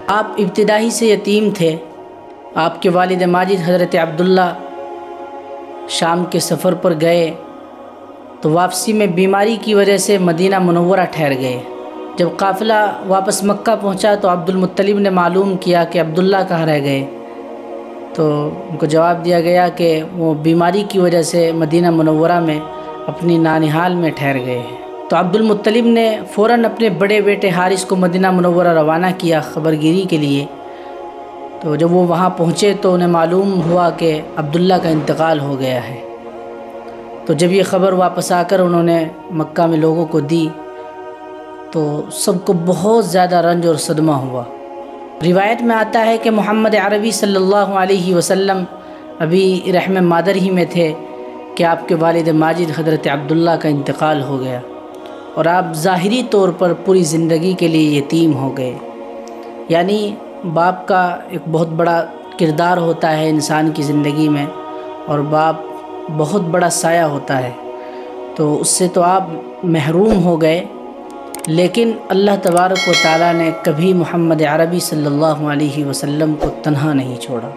آپ ابتدائی سے یتیم تھے۔ آپ کے والد ماجد حضرت عبداللہ شام کے سفر پر گئے تو واپسی میں بیماری کی وجہ سے مدینہ منورہ ٹھہر گئے۔ جب قافلہ واپس مکہ پہنچا تو عبد المطلب نے معلوم کیا کہ عبداللہ کہاں رہ گئے، تو ان کو جواب دیا گیا کہ وہ بیماری کی وجہ سے مدینہ منورہ میں اپنی نانحال میں ٹھہر گئے ہیں۔ تو عبد المطلب نے فوراً اپنے بڑے بیٹے حارث کو مدینہ منورہ روانہ کیا خبرگیری کے لیے۔ تو جب وہ وہاں پہنچے تو انہیں معلوم ہوا کہ عبداللہ کا انتقال ہو گیا ہے۔ تو جب یہ خبر واپس آ کر انہوں نے مکہ میں لوگوں کو دی تو سب کو بہت زیادہ رنج اور صدمہ ہوا۔ روایت میں آتا ہے کہ محمد عربی صلی اللہ علیہ وسلم ابھی رحم مادر ہی میں تھے کہ آپ کے والد ماجد حضرت عبداللہ کا انتقال ہو گیا، اور آپ ظاہری طور پر پوری زندگی کے لیے یتیم ہو گئے۔ یعنی باپ کا ایک بہت بڑا کردار ہوتا ہے انسان کی زندگی میں، اور باپ بہت بڑا سایہ ہوتا ہے، تو اس سے تو آپ محروم ہو گئے، لیکن اللہ تبارک و تعالیٰ نے کبھی محمد عربی صلی اللہ علیہ وسلم کو تنہا نہیں چھوڑا۔